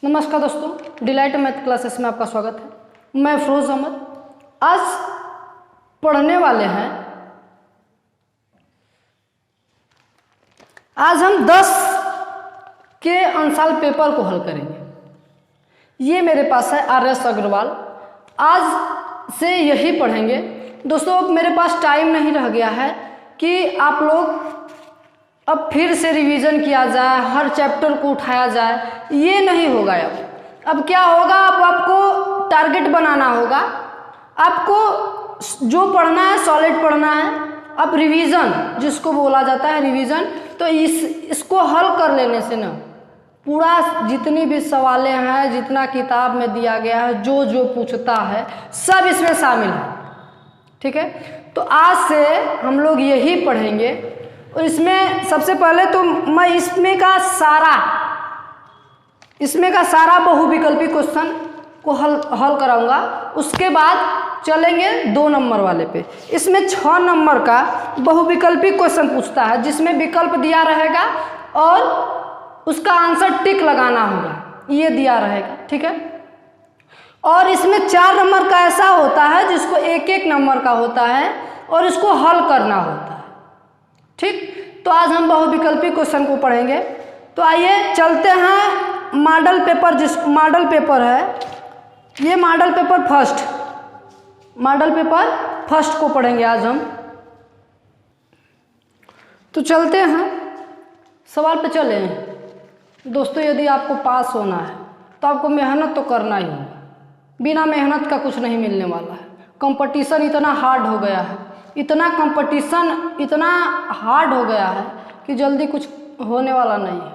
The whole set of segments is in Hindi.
नमस्कार दोस्तों, डिलाइट मैथ क्लासेस में आपका स्वागत है। मैं फरोज अहमद। आज पढ़ने वाले हैं, आज हम 10 के अंशाल पेपर को हल करेंगे। ये मेरे पास है RS अग्रवाल। आज से यही पढ़ेंगे दोस्तों। अब मेरे पास टाइम नहीं रह गया है कि आप लोग अब फिर से रिवीजन किया जाए, हर चैप्टर को उठाया जाए, ये नहीं होगा। अब क्या होगा, अब आपको टारगेट बनाना होगा। आपको जो पढ़ना है सॉलिड पढ़ना है। अब रिवीजन जिसको बोला जाता है रिवीजन, तो इसको हल कर लेने से ना पूरा जितनी भी सवालें हैं, जितना किताब में दिया गया है, जो जो पूछता है सब इसमें शामिल है। ठीक है, तो आज से हम लोग यही पढ़ेंगे। और इसमें सबसे पहले तो मैं इसमें का सारा बहुविकल्पी क्वेश्चन को हल कराऊंगा। उसके बाद चलेंगे 2 नंबर वाले पे। इसमें 6 नंबर का बहुविकल्पी क्वेश्चन पूछता है, जिसमें विकल्प दिया रहेगा और उसका आंसर टिक लगाना होगा, ये दिया रहेगा। ठीक है, और इसमें 4 नंबर का ऐसा होता है जिसको 1-1 नंबर का होता है और इसको हल करना होता है। ठीक, तो आज हम बहुविकल्पी क्वेश्चन को पढ़ेंगे। तो आइए चलते हैं मॉडल पेपर, मॉडल पेपर है ये, मॉडल पेपर फर्स्ट को पढ़ेंगे आज हम। तो चलते हैं सवाल पे चले हैं दोस्तों। यदि आपको पास होना है तो आपको मेहनत तो करना ही होगा, बिना मेहनत का कुछ नहीं मिलने वाला है। कंपटीशन इतना हार्ड हो गया है, इतना कंपटीशन इतना हार्ड हो गया है कि जल्दी कुछ होने वाला नहीं है।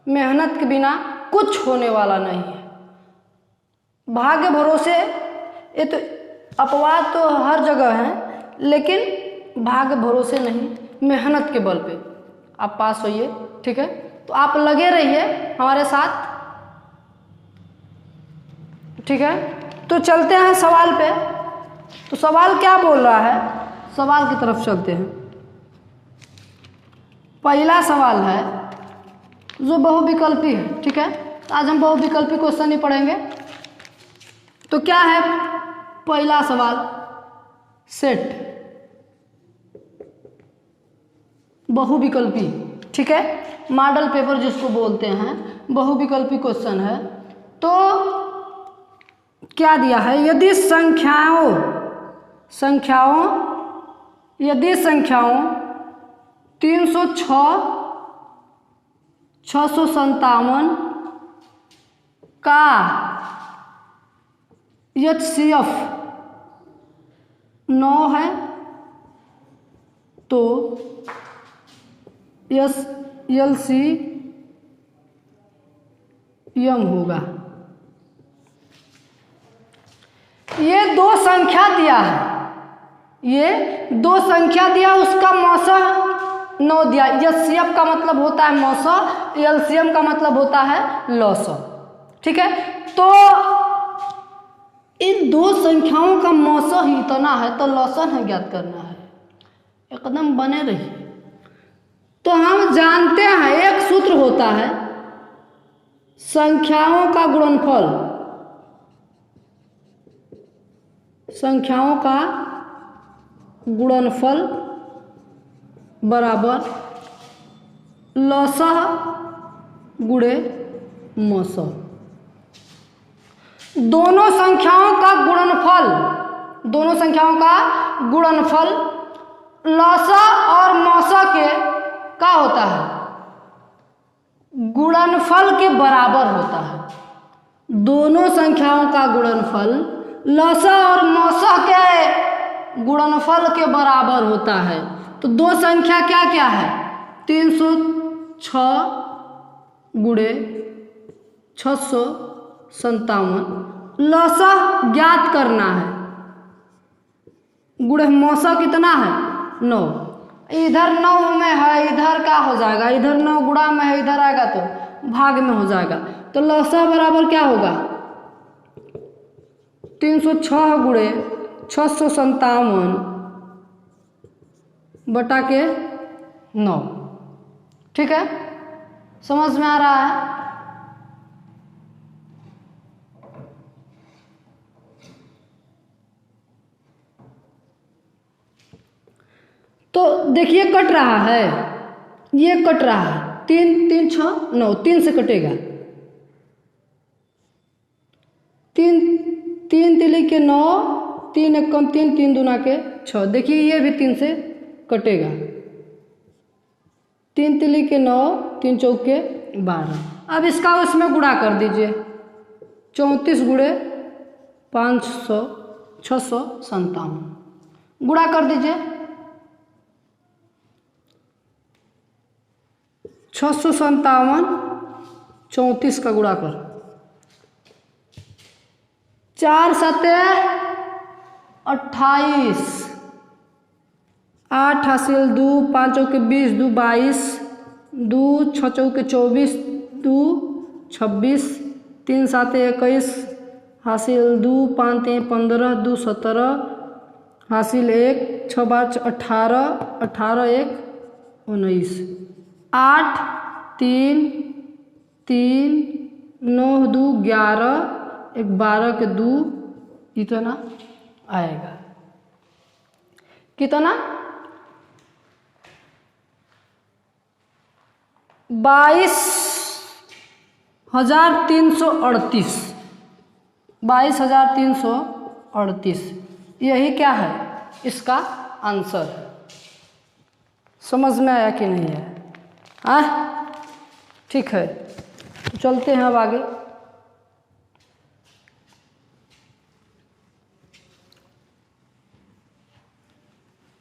मेहनत के बिना कुछ होने वाला नहीं है। भाग्य भरोसे, ये तो अपवाद तो हर जगह है, लेकिन भाग्य भरोसे नहीं, मेहनत के बल पे आप पास होइए। ठीक है, तो आप लगे रहिए हमारे साथ। ठीक है, तो चलते हैं सवाल पे। तो सवाल क्या बोल रहा है, सवाल की तरफ चलते हैं। पहला सवाल है जो बहुविकल्पी है। ठीक है, तो आज हम बहुविकल्पी क्वेश्चन ही पढ़ेंगे। तो क्या है पहला सवाल, सेट बहुविकल्पी। ठीक है, मॉडल पेपर जिसको बोलते हैं, बहुविकल्पी क्वेश्चन है। तो क्या दिया है, यदि संख्याओं 306, 657 का HCF 9 है तो LCM होगा। ये 2 संख्या दिया है, ये 2 संख्या दिया, उसका मौसा 9 दिया। HCF का मतलब होता है मौसा, LCM का मतलब होता है लौसा। ठीक है, तो इन 2 संख्याओं का मौसा ही इतना है तो लौसा नहीं ज्ञात करना है। एकदम बने रहिए। तो हम जानते हैं एक सूत्र होता है, संख्याओं का गुणनफल बराबर लौसा गुणे मौसा। दोनों संख्याओं का गुणनफल लौसा और मौसा के क्या होता है, गुणनफल के बराबर होता है। दोनों संख्याओं का गुणनफल लौसा और मौसा के गुणनफल के बराबर होता है। तो 2 संख्या क्या क्या है, 306 गुणे 657, लौसा ज्ञात करना है, गुणे मौसा कितना है 9। इधर 9 में है, इधर क्या हो जाएगा, इधर 9 गुणा में है, इधर आएगा तो भाग में हो जाएगा। तो लौसा बराबर क्या होगा, 306 गुणे 657 बटा के 9। ठीक है, समझ में आ रहा है। देखिए कट रहा है, ये कट रहा है, 3 3 6 9, 3 से कटेगा, 3 3 तिली के 9, 3 एक कम 3, 3 दूना के 6। देखिए ये भी 3 से कटेगा, 3 तिली के 9, 3 चौके 12। अब इसका उसमें गुणा कर दीजिए, 34 गुणे 500 657, गुणा कर दीजिए, 657 34 का गुणा कर, 4 7 28, 8 हासिल 2, 5 चौके 20, 2 22, 2 6 चौके 24, 2 26, 3 7 21, हासिल 2, 5 3 15, 2 17, हासिल 1, 6 5 18, 18 1 19, 8 3 3 9 2 11, 1 12 के 2, इतना आएगा, कितना 22,338, 22,338, यही क्या है इसका आंसर है। समझ में आया कि नहीं है? ठीक है, तो चलते हैं अब आगे।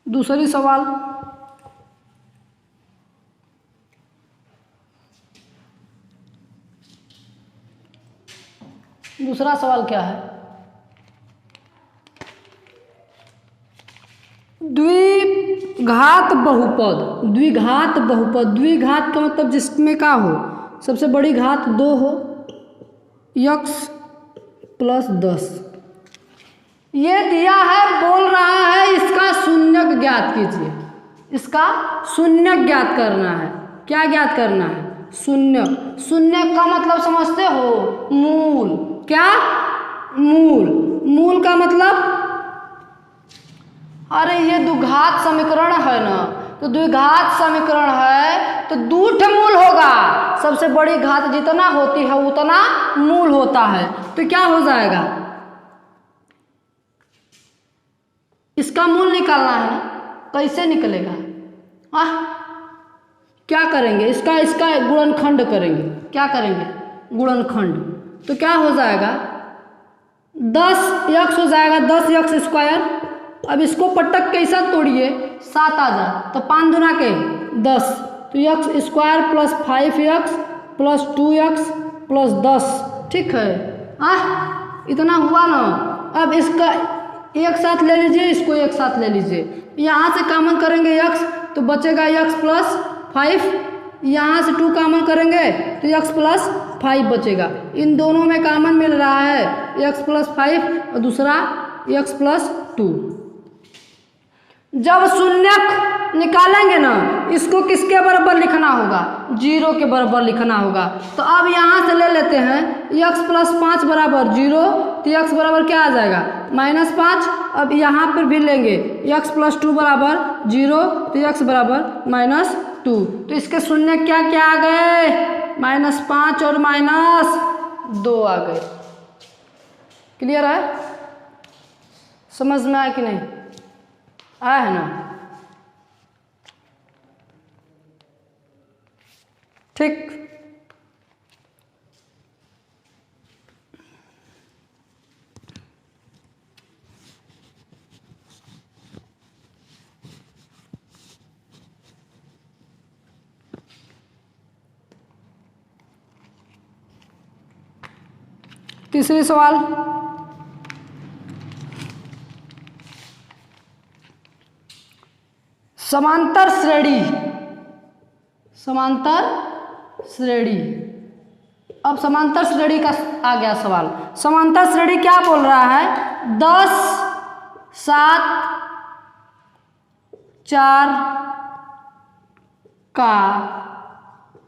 दूसरी सवाल, दूसरा सवाल क्या है? द्विघात बहुपद, द्विघात बहुपद, द्विघात का मतलब जिसमें का हो सबसे बड़ी घात 2 हो, x + 10, ये दिया है, बोल रहा है इसका शून्यक ज्ञात कीजिए, इसका शून्यक ज्ञात करना है। क्या ज्ञात करना है? शून्यक। शून्यक का मतलब समझते हो? मूल। क्या? मूल। मूल का मतलब, अरे ये द्विघात समीकरण है ना, तो द्विघात समीकरण है तो दूठ मूल होगा, सबसे बड़ी घात जितना होती है उतना मूल होता है, तो क्या हो जाएगा? इसका मूल निकालना है ना, कैसे निकलेगा? क्या करेंगे? इसका गुणनखंड करेंगे। क्या करेंगे? गुणनखंड। तो क्या हो जाएगा? 10x हो जाएगा, 10x²। अब इसको पटक के ऐसा तोड़िए, 7 आ जाए तो 5 दूना के 10, तो x² + 5x + 2x + 10, ठीक है? इतना हुआ ना। अब इसका एक साथ ले लीजिए, इसको एक साथ ले लीजिए, यहाँ से कॉमन करेंगे x तो बचेगा x + 5, यहाँ से 2 कॉमन करेंगे तो x + 5 बचेगा। इन दोनों में कॉमन मिल रहा है x + 5 और दूसरा x + 2। जब शून्यक निकालेंगे ना, इसको किसके बराबर लिखना होगा? 0 के बराबर लिखना होगा। तो अब यहाँ से ले लेते हैं x + 5 = 0, तो x बराबर क्या आ जाएगा? -5। अब यहाँ पर भी लेंगे x + 2 = 0, तो x बराबर -2। तो इसके शून्य क्या क्या आ गए? -5 और -2 आ गए। क्लियर है? समझ में आया कि नहीं आया है ना? ठीक। तीसरी सवाल, समांतर श्रेणी। समांतर श्रेणी। अब समांतर श्रेणी का आ गया सवाल। समांतर श्रेणी क्या बोल रहा है? 10 7 4 का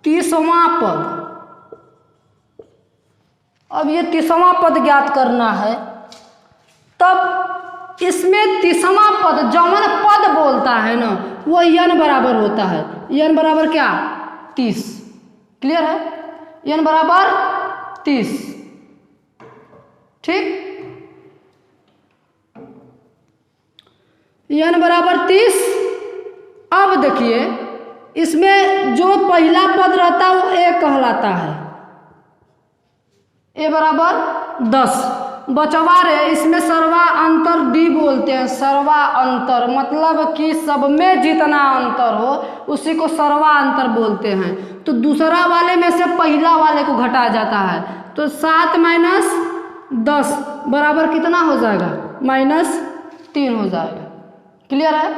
30वां पद। अब ये 30वां पद ज्ञात करना है, तब इसमें 30वां पद जौन पद बोलता है ना वो n बराबर होता है। n बराबर क्या? 30। क्लियर है? n बराबर 30। ठीक, n बराबर 30। अब देखिए इसमें जो पहला पद रहता है वो a कहलाता है। a बराबर 10। बचवा रे इसमें सर्वा अंतर d बोलते हैं। सर्वा अंतर मतलब कि सब में जितना अंतर हो उसी को सर्वा अंतर बोलते हैं। तो दूसरा वाले में से पहला वाले को घटा जाता है। तो 7 माइनस 10 बराबर कितना हो जाएगा? -3 हो जाएगा। क्लियर है?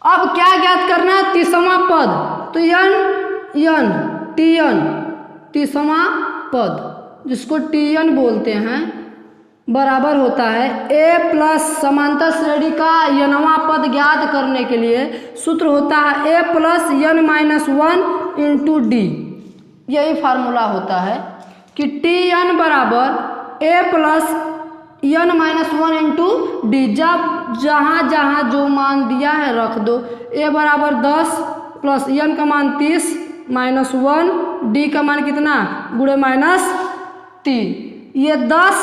अब क्या ज्ञात करना है? 30वां पद। तो n tn 30वां पद जिसको tn बोलते हैं बराबर होता है a प्लस समांतर श्रेणी का nवां पद ज्ञात करने के लिए सूत्र होता है a plus n-1 into D. यही फार्मूला होता है कि tn बराबर a plus n-1 into D. जब जहाँ जहाँ जो मान दिया है रख दो। a बराबर 10 प्लस n का मान 30 -1 d का मान कितना? गुणे -3। ये 10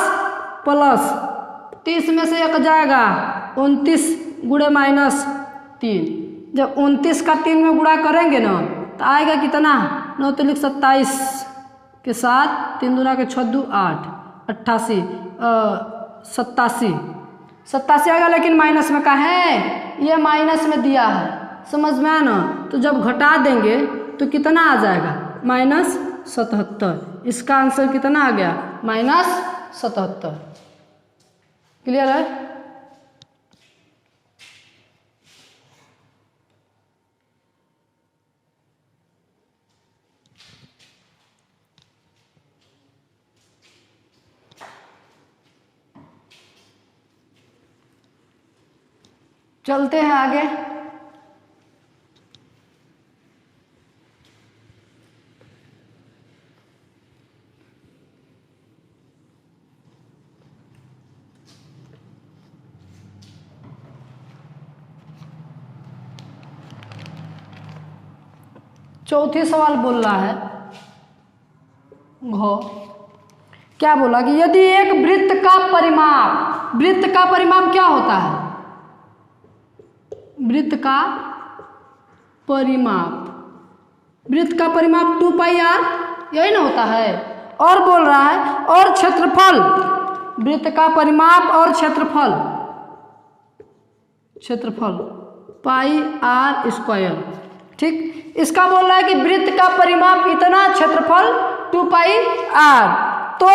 प्लस 30 में से 1 जाएगा 29 गुणे -3। जब 29 का 3 में गुणा करेंगे ना तो आएगा कितना? 9 तिलिक 27 के साथ 3 दूना के 6 दू 8 88 87 आएगा। लेकिन माइनस में का है? ये माइनस में दिया है। समझ में आया ना? तो जब घटा देंगे तो कितना आ जाएगा? -77। इसका आंसर कितना आ गया? -77। क्लियर है? चलते हैं आगे। चौथी सवाल बोल रहा है घ। क्या बोला कि यदि एक वृत्त का परिमाप क्या होता है? वृत्त का परिमाप 2πr यही ना होता है। और बोल रहा है और क्षेत्रफल, वृत्त का परिमाप और क्षेत्रफल πr²। ठीक, इसका बोल रहा है कि वृत्त का परिमाप इतना, क्षेत्रफल 2πr। तो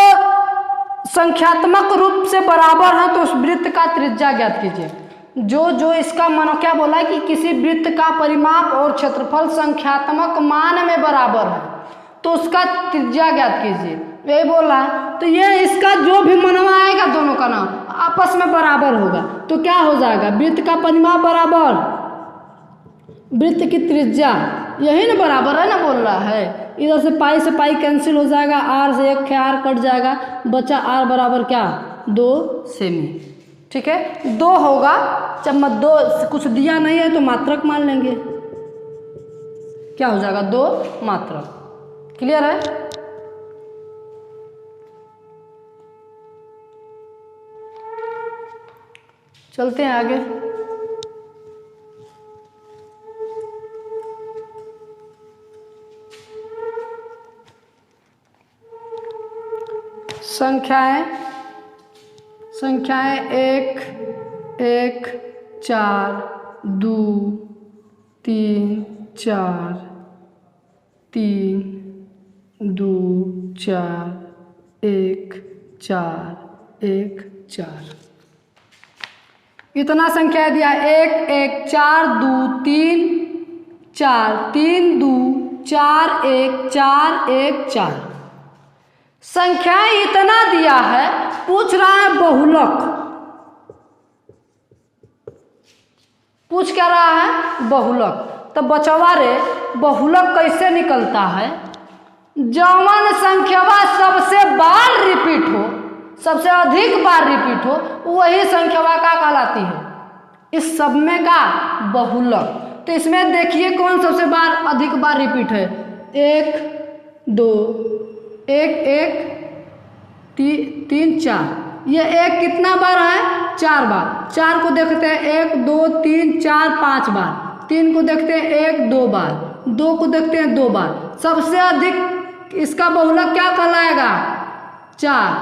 संख्यात्मक रूप से बराबर है तो उस वृत्त का त्रिज्या ज्ञात कीजिए। जो इसका मानो क्या बोला है कि किसी वृत्त का परिमाप और क्षेत्रफल संख्यात्मक मान में बराबर है तो उसका त्रिज्या ज्ञात कीजिए, यही बोल रहा है। तो ये इसका जो भी मनवा आएगा दोनों का नाम आपस में बराबर होगा। तो क्या हो जाएगा? वृत्त का परिमाप बराबर वृत्त की त्रिज्या, यही ना बराबर है ना बोल रहा है। इधर से पाई से पाई कैंसिल हो जाएगा, r से 1 r कट जाएगा, बचा r बराबर क्या? 2 सेमी। ठीक है, 2 होगा। जब मत 2 कुछ दिया नहीं है तो मात्रक मान लेंगे। क्या हो जाएगा? 2 मात्रक। क्लियर है? चलते हैं आगे। संख्याएं 1 1 4 2 3 4 3 2 4 1 4 1 4 इतना संख्या दिया। 1 1 4 2 3 4 3 2 4 1 4 1 4 संख्याएं इतना दिया है। पूछ रहा है बहुलक। पूछ क्या रहा है? बहुलक। तो बचवा रे बहुलक कैसे निकलता है? जवन संख्यावा सबसे बार रिपीट हो, सबसे अधिक बार रिपीट हो वही संख्या क्या कहलाती है? इस सब में का बहुलक। तो इसमें देखिए कौन सबसे अधिक बार रिपीट है? 1 2 1 1 3 4। ये 1 कितना बार है? 4 बार। 4 को देखते हैं 1 2 3 4 5 बार। 3 को देखते हैं 1 2 बार। 2 को देखते हैं 2 बार। सबसे अधिक इसका बहुलक क्या कहलाएगा? 4।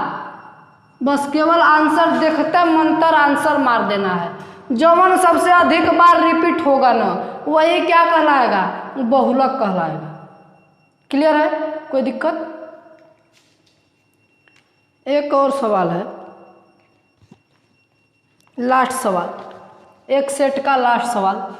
बस केवल आंसर देखते मंतर आंसर मार देना है। जवन सबसे अधिक बार रिपीट होगा ना वही क्या कहलाएगा? बहुलक कहलाएगा। क्लियर है? कोई दिक्कत? एक और सवाल है, लास्ट सवाल, एक सेट का लास्ट सवाल।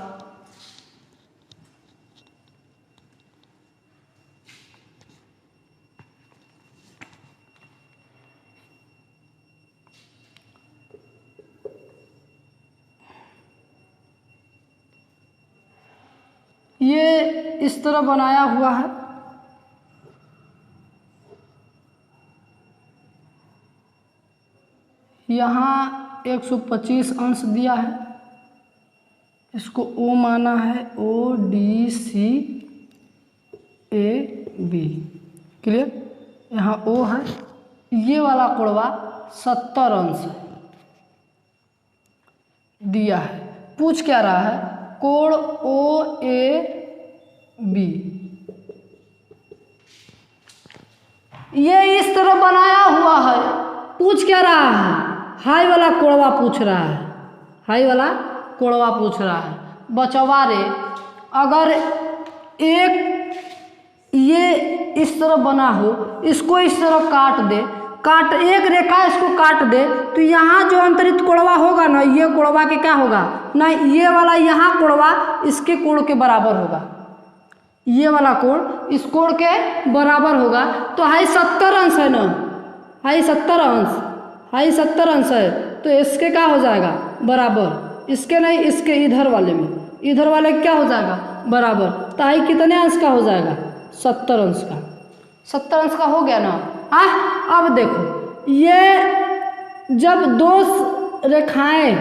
ये इस तरह बनाया हुआ है। यहाँ 125 अंश दिया है, इसको O माना है, ODCAB। क्लियर? यहाँ O है। ये वाला कोणवा 70 अंश है दिया है। पूछ क्या रहा है? कोण OAB। ये इस तरह बनाया हुआ है। पूछ क्या रहा है? हाई वाला कोणवा पूछ रहा है। हाई वाला कोणवा पूछ रहा है। बचवा रे, अगर एक ये इस तरह बना हो, इसको इस तरह काट दे, काट एक रेखा इसको काट दे, तो यहाँ जो अंतरित कोणवा होगा ना, ये कोणवा के क्या होगा ना, ये वाला यहाँ कोणवा इसके कोण के बराबर होगा। ये वाला कोण इस कोण के बराबर होगा। तो हाई 70 अंश है ना, हाई 70 अंश, हाई 70 अंश है, तो इसके क्या हो जाएगा? बराबर। इसके नहीं, इसके इधर वाले में, इधर वाले क्या हो जाएगा? बराबर। तो हाई कितने अंश का हो जाएगा? 70 अंश का। 70 अंश का हो गया ना। अब देखो, ये जब दो रेखाएं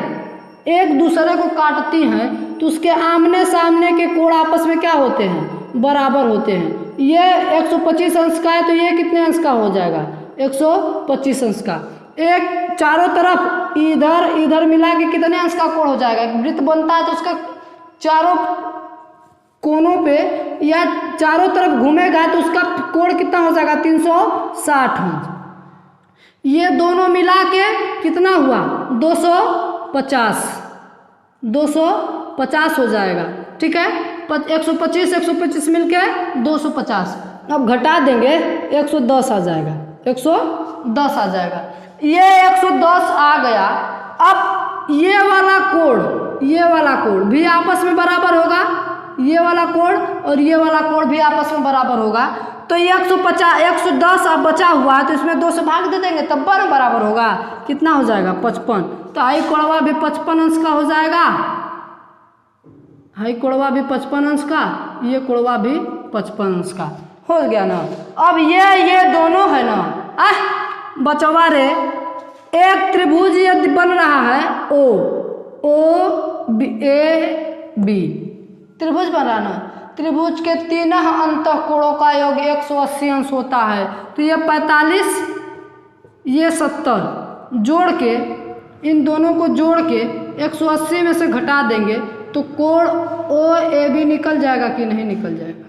एक दूसरे को काटती हैं तो उसके आमने सामने के कोण आपस में क्या होते हैं? बराबर होते हैं। ये 125 अंश का है, तो ये कितने अंश का हो जाएगा? 125 अंश का। एक चारों तरफ इधर इधर मिला के कितने अंश का कोण हो जाएगा? एक वृत्त बनता है तो उसका चारों कोनों पे या चारों तरफ घूमेगा तो उसका कोण कितना हो जाएगा? 360 अंश। ये दोनों मिला के कितना हुआ? 250। 250 हो जाएगा। ठीक है, 125 125 मिलके 250। अब घटा देंगे, 110 आ जाएगा। 110 आ जाएगा। ये 110 आ गया। अब ये वाला कोण भी आपस में बराबर होगा। ये वाला कोण और ये वाला कोण भी आपस में बराबर होगा। तो ये 150 110 अब बचा हुआ है, तो इसमें 2 से भाग दे देंगे तब बराबर होगा। कितना हो जाएगा? 55। तो हाई कोणवा भी 55 अंश का हो जाएगा। हाई कोणवा भी 55 अंश का, ये कोणवा भी 55 अंश का हो गया ना। अब ये दोनों है ना, बचवा रे, एक त्रिभुज यदि बन रहा है OAB, त्रिभुज बन रहा ना, त्रिभुज के तीनों अंतःकोणों का योग 180 अंश होता है। तो ये 45, ये 70 जोड़ के, इन दोनों को जोड़ के 180 में से घटा देंगे तो कोण OAB निकल जाएगा कि नहीं निकल जाएगा?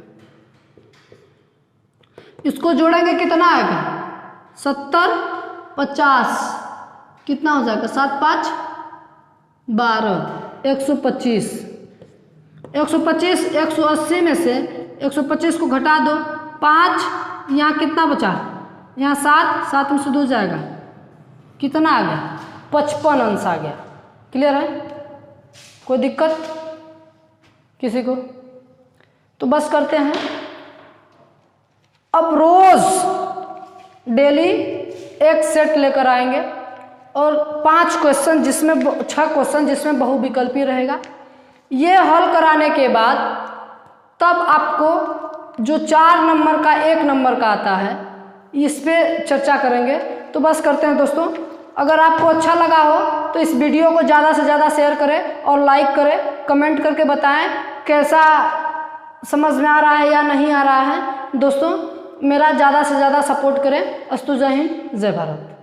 इसको जोड़ेंगे कितना आएगा? 70 50 कितना हो जाएगा? 7 5 12 125। 125 180 में से 125 को घटा दो, 5, यहाँ कितना बचा? यहाँ 7 में से 2 जाएगा, कितना आ गया? 55 अंश आ गया। क्लियर है? कोई दिक्कत किसी को? तो बस करते हैं। अब रोज डेली एक सेट लेकर आएंगे और 5 क्वेश्चन जिसमें 6 क्वेश्चन जिसमें बहुविकल्पी रहेगा। ये हल कराने के बाद तब आपको जो 4 नंबर का 1 नंबर का आता है इस पे चर्चा करेंगे। तो बस करते हैं दोस्तों। अगर आपको अच्छा लगा हो तो इस वीडियो को ज़्यादा से ज़्यादा शेयर करें और लाइक करें, कमेंट करके बताएं कैसा समझ में आ रहा है या नहीं आ रहा है। दोस्तों मेरा ज़्यादा से ज़्यादा सपोर्ट करें। अस्तु, जय हिंद, जय भारत।